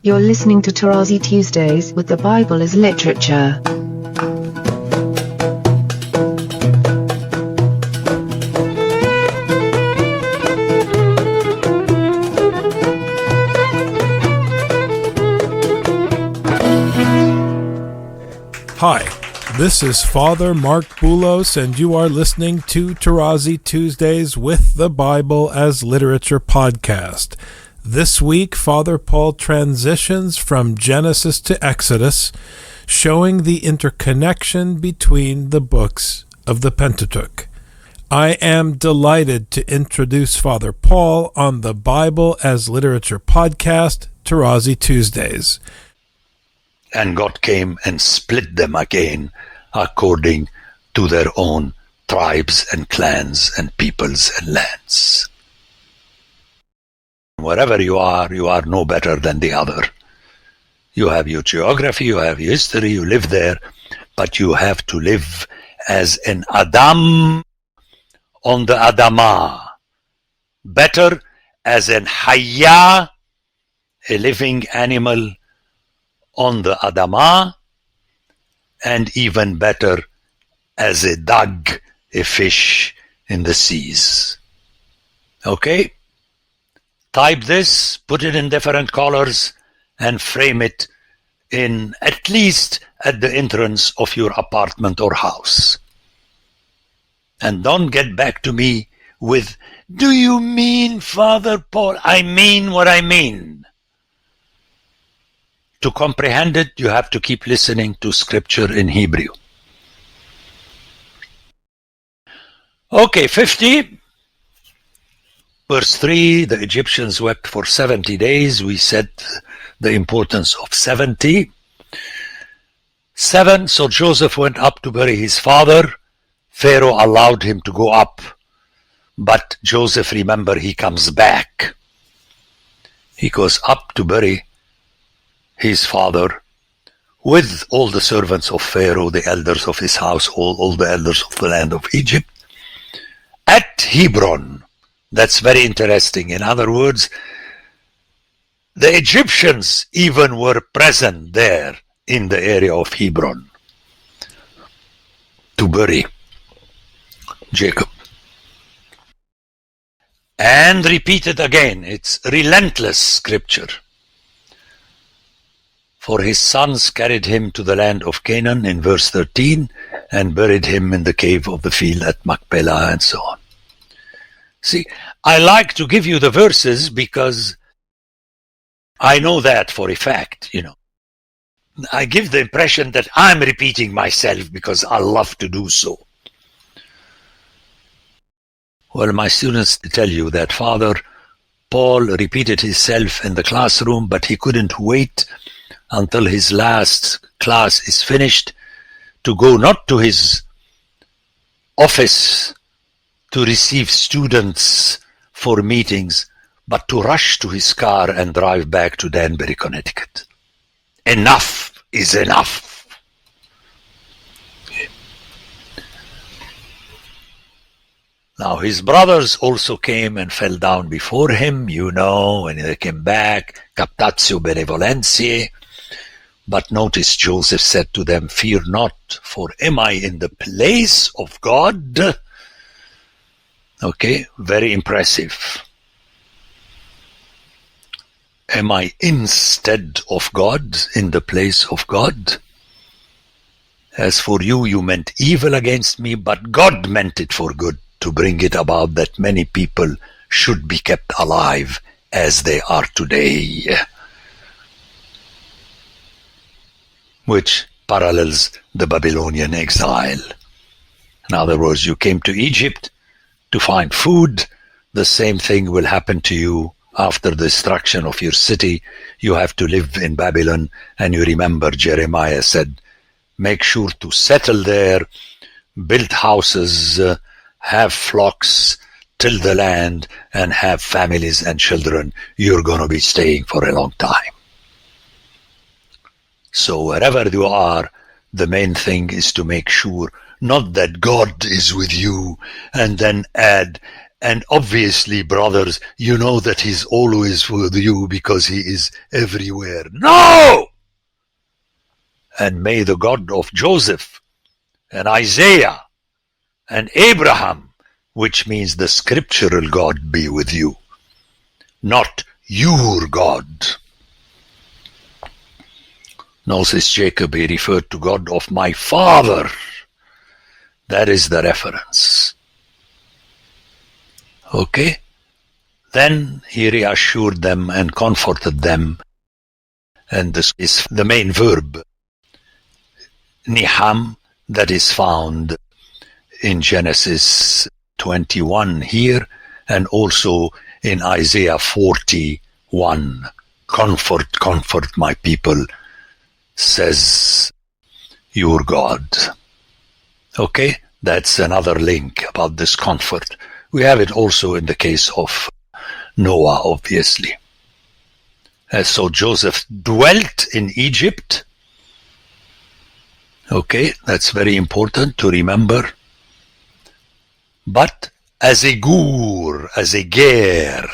You're listening to Tarazi Tuesdays with the Bible as Literature. Hi, this is Father Mark Boulos, and you are listening to Tarazi Tuesdays with the Bible as Literature podcast. This week, Father Paul transitions from Genesis to Exodus, showing the interconnection between the books of the Pentateuch. I am delighted to introduce Father Paul on the Bible as Literature podcast, Tarazi Tuesdays. And God came and split them again according to their own tribes and clans and peoples and lands. Wherever you are no better than the other. You have your geography, you have your history, you live there, but you have to live as an Adam on the Adamah. Better as an Hayya, a living animal on the Adamah, and even better as a dag, a fish in the seas. Okay? Type this, put it in different colors, and frame it in at least at the entrance of your apartment or house. And don't get back to me with, "Do you mean, Father Paul?" I mean what I mean. To comprehend it, you have to keep listening to scripture in Hebrew. Okay, 50. Verse 3, the Egyptians wept for 70 days. We said the importance of 70. 7, so Joseph went up to bury his father. Pharaoh allowed him to go up. But Joseph, remember, he comes back. He goes up to bury his father with all the servants of Pharaoh, the elders of his household, all the elders of the land of Egypt, at Hebron. That's very interesting. In other words, the Egyptians even were present there in the area of Hebron to bury Jacob. And repeated again, it's relentless scripture. For his sons carried him to the land of Canaan in verse 13 and buried him in the cave of the field at Machpelah and so on. See, I like to give you the verses because I know that for a fact, I give the impression that I'm repeating myself because I love to do so. Well, my students tell you that Father Paul repeated himself in the classroom, but he couldn't wait until his last class is finished to go not to his office to receive students for meetings, but to rush to his car and drive back to Danbury, Connecticut. Enough is enough. Now his brothers also came and fell down before him, when they came back, captatio benevolentiae. But notice Joseph said to them, "Fear not, for am I in the place of God?" Okay, very impressive. Am I instead of God, in the place of God? As for you, you meant evil against me, but God meant it for good, to bring it about that many people should be kept alive as they are today. Which parallels the Babylonian exile. In other words, you came to Egypt to find food. The same thing will happen to you after the destruction of your city. You have to live in Babylon, and you remember Jeremiah said, make sure to settle there, build houses, have flocks, till the land, and have families and children. You're going to be staying for a long time. So wherever you are, the main thing is to make sure not that God is with you and then add And obviously, brothers, you know that he's always with you because he is everywhere. No! And may the God of Joseph and Isaiah and Abraham, which means the scriptural God, be with you, not your God. Now, says Jacob, he referred to God of my father. That is the reference. Okay? Then he reassured them and comforted them. And this is the main verb, niham, that is found in Genesis 21 here, and also in Isaiah 41. Comfort, comfort my people, says your God. Okay, that's another link about this comfort. We have it also in the case of Noah, obviously. So Joseph dwelt in Egypt. Okay, that's very important to remember. But as a gur, as a ger,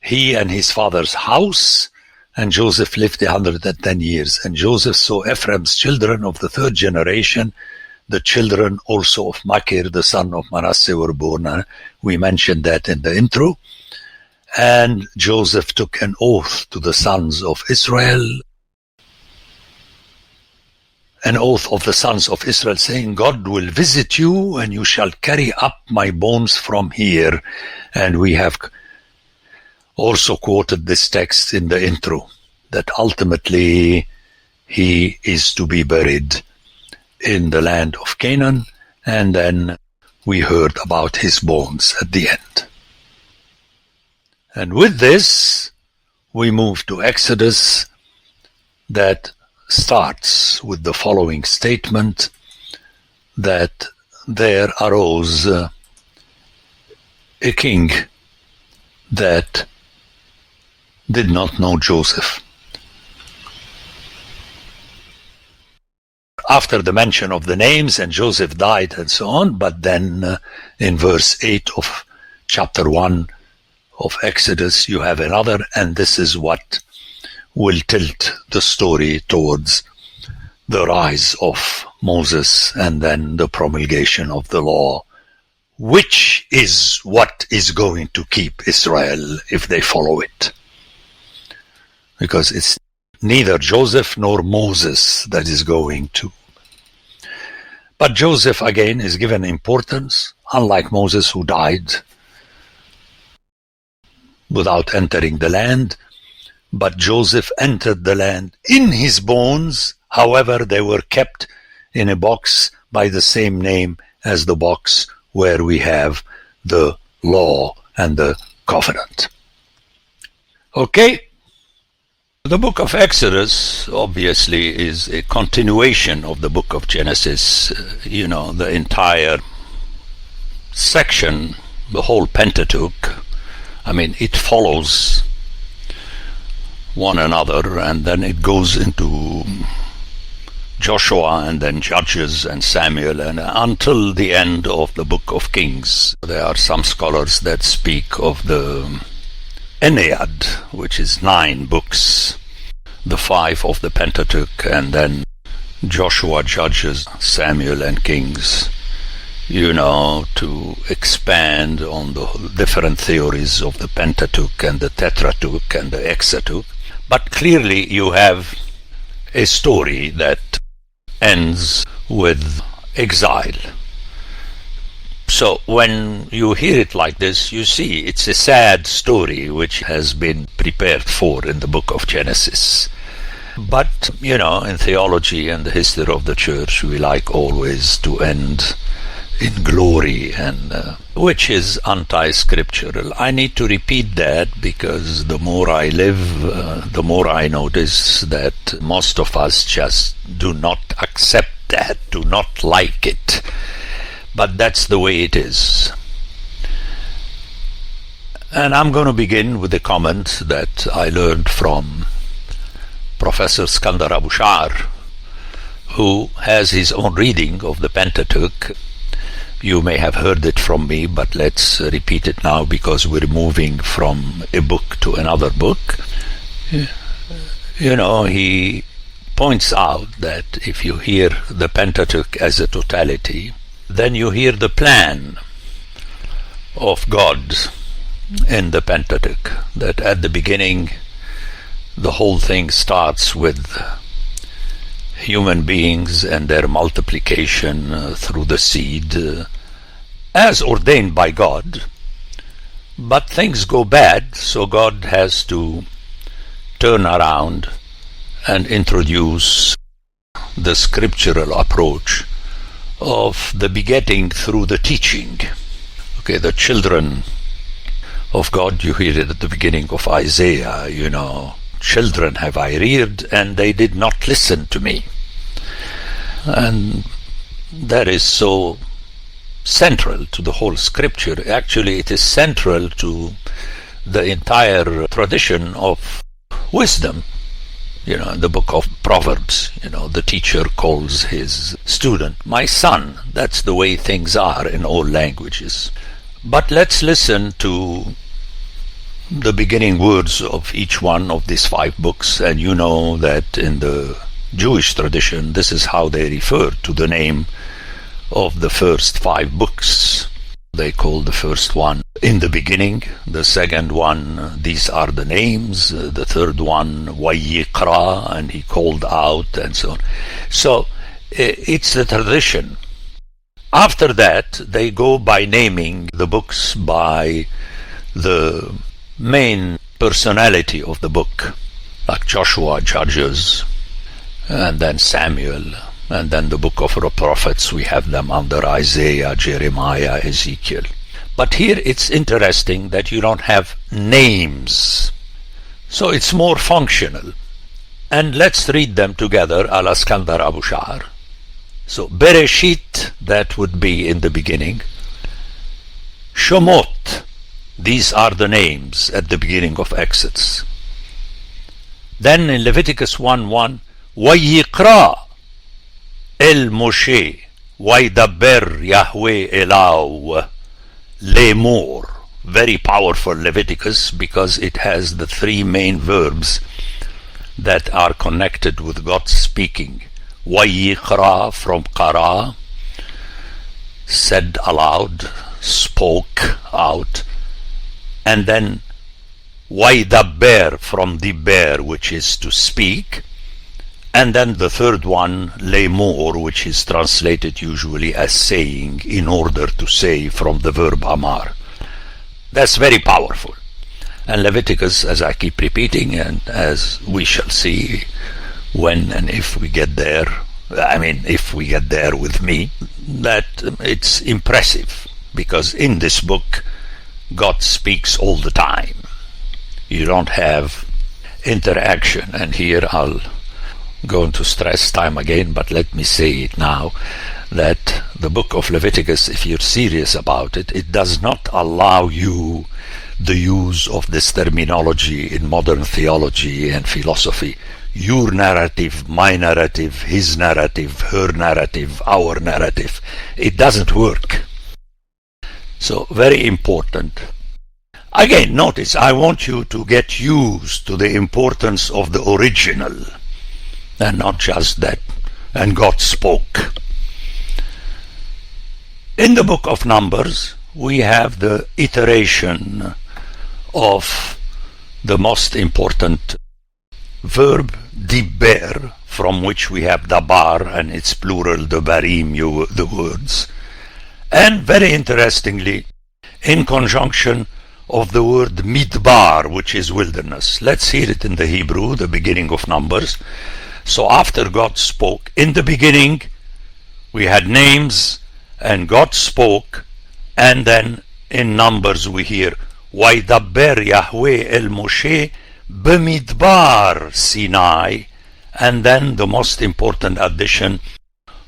he and his father's house, and Joseph lived 110 years. And Joseph saw Ephraim's children of the third generation. The children also of Machir, the son of Manasseh, were born. We mentioned that in the intro. And Joseph took an oath to the sons of Israel, an oath of the sons of Israel, saying, God will visit you, and you shall carry up my bones from here. And we have also quoted this text in the intro, that ultimately he is to be buried in the land of Canaan, and then we heard about his bones at the end. And with this, we move to Exodus, that starts with the following statement, that there arose a king that did not know Joseph. After the mention of the names, and Joseph died and so on, but then in verse 8 of chapter 1 of Exodus, you have another, and this is what will tilt the story towards the rise of Moses and then the promulgation of the law, which is what is going to keep Israel if they follow it. Because it's neither Joseph nor Moses that is going to. But Joseph, again, is given importance, unlike Moses, who died without entering the land. But Joseph entered the land in his bones. However, they were kept in a box by the same name as the box where we have the law and the covenant. Okay? The book of Exodus, obviously, is a continuation of the book of Genesis. The entire section, the whole Pentateuch, it follows one another, and then it goes into Joshua, and then Judges and Samuel, and until the end of the book of Kings. There are some scholars that speak of the Ennead, which is 9 books, the 5 of the Pentateuch, and then Joshua, Judges, Samuel, and Kings, to expand on the different theories of the Pentateuch and the Tetrateuch and the Hexateuch. But clearly you have a story that ends with exile. So when you hear it like this, you see it's a sad story which has been prepared for in the book of Genesis. But, in theology and the history of the church, we like always to end in glory, and which is anti-scriptural. I need to repeat that because the more I live, the more I notice that most of us just do not accept that, do not like it. But that's the way it is. And I'm going to begin with a comment that I learned from Professor Skandar Abu Sha'ar, who has his own reading of the Pentateuch, You may have heard it from me, but let's repeat it now because we're moving from a book to another book. You know, he points out that if you hear the Pentateuch as a totality, then you hear the plan of God in the Pentateuch, that at the beginning the whole thing starts with human beings and their multiplication through the seed, as ordained by God. But things go bad, so God has to turn around and introduce the scriptural approach of the begetting through the teaching. Okay, the children of God, you hear it at the beginning of Isaiah, you know, children have I reared, and they did not listen to me. And that is so central to the whole scripture. Actually, it is central to the entire tradition of wisdom. You know, in the book of Proverbs, you know, the teacher calls his student, my son. That's the way things are in all languages. But let's listen to the beginning words of each one of these 5 books, and you know that in the Jewish tradition, this is how they refer to the name of the first 5 books. They call the first one in the beginning, the second one, these are the names, the third one, Vayikra, and he called out, and so on. So it's the tradition. After that, they go by naming the books by the main personality of the book, like Joshua, Judges, and then Samuel, and then the book of the prophets, we have them under Isaiah, Jeremiah, Ezekiel. But here it's interesting that you don't have names, so it's more functional. And let's read them together, ala Skandar Abu Sha'ar. So Bereshit, that would be in the beginning. Shomot, these are the names at the beginning of Exodus. Then in Leviticus 1:1, Vayikra El Moshe, Vaydaber Yahweh Elau Lemor. Very powerful Leviticus, because it has the 3 main verbs that are connected with God speaking. Vayikra from Qara, said aloud, spoke out. And then Vaydaber from Diber, which is to speak. And then the third one, Lemor, which is translated usually as saying, in order to say, from the verb amar. That's very powerful. And Leviticus, as I keep repeating, and as we shall see when and if we get there, if we get there with me, that it's impressive, because in this book, God speaks all the time. You don't have interaction, and here I'll going to stress time again, but let me say it now, that the book of Leviticus, if you're serious about it, it does not allow you the use of this terminology in modern theology and philosophy. Your narrative, my narrative, his narrative, her narrative, our narrative. It doesn't work. So, very important. Again, notice, I want you to get used to the importance of the original, and not just that, and God spoke. In the book of Numbers, we have the iteration of the most important verb, diber, from which we have dabar, and its plural, dabarim, the words. And very interestingly, in conjunction of the word midbar, which is wilderness. Let's hear it in the Hebrew, the beginning of Numbers. So after God spoke, in the beginning, we had names, and God spoke, and then in Numbers we hear, Vaydaber Yahweh El Moshe B'midbar Sinai, and then the most important addition,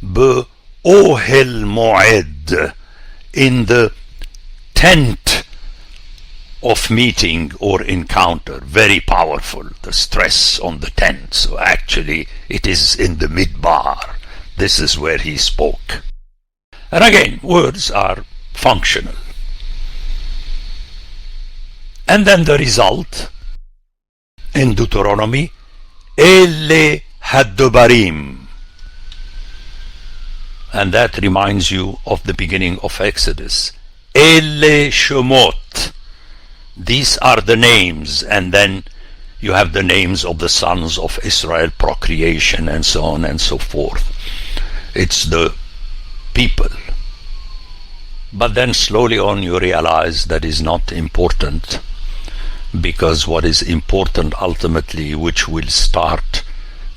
B'ohel Moed, in the tent of meeting or encounter. Very powerful, the stress on the tent. So actually it is in the midbar. This is where he spoke. And again, words are functional. And then the result in Deuteronomy, Ele Haddobarim. And that reminds you of the beginning of Exodus. Ele Shemot. These are the names, and then you have the names of the sons of Israel, procreation, and so on and so forth. It's the people. But then slowly on you realize that is not important, because what is important ultimately, which will start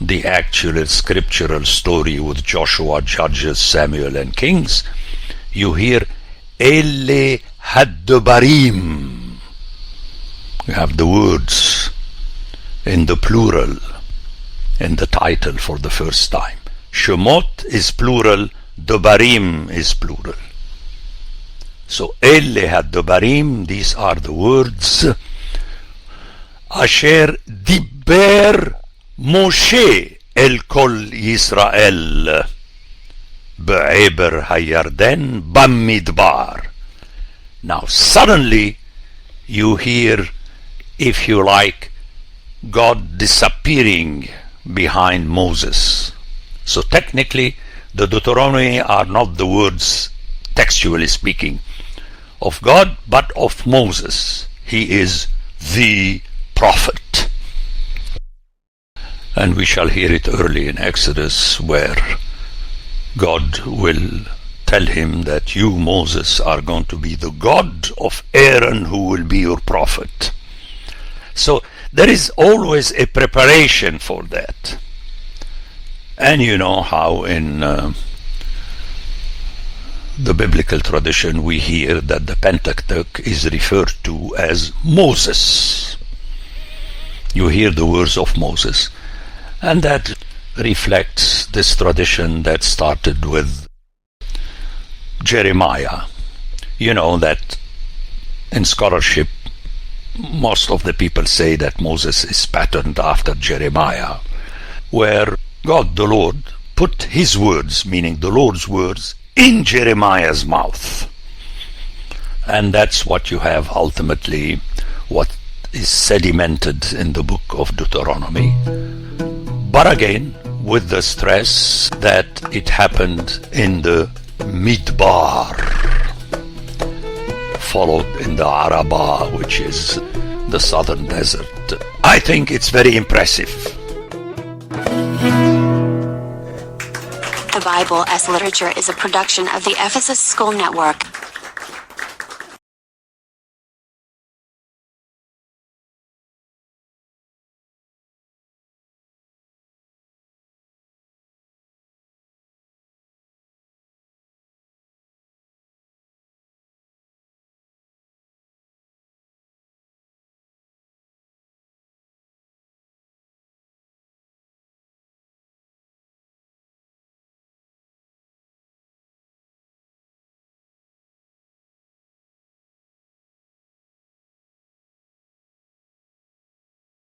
the actual scriptural story with Joshua, Judges, Samuel, and Kings, you hear Ele Haddobarim. You have the words in the plural in the title for the first time. Shemot is plural, Dobarim is plural. So Ele Haddobarim, these are the words. Asher Diber Moshe El Kol Yisrael Be'eber Hayarden Bamidbar. Now suddenly you hear, if you like, God disappearing behind Moses. So technically the Deuteronomy are not the words, textually speaking, of God, but of Moses. He is the prophet. And we shall hear it early in Exodus, where God will tell him that you, Moses, are going to be the God of Aaron, who will be your prophet. So there is always a preparation for that. And you know how in the biblical tradition we hear that the Pentateuch is referred to as Moses. You hear the words of Moses, and that reflects this tradition that started with Jeremiah. You know that in scholarship most of the people say that Moses is patterned after Jeremiah, where God the Lord put his words, meaning the Lord's words, in Jeremiah's mouth. And that's what you have ultimately, what is sedimented in the book of Deuteronomy. But again, with the stress that it happened in the Midbar, followed in the Arabah, which is the southern desert. I think it's very impressive. The Bible as Literature is a production of the Ephesus School Network.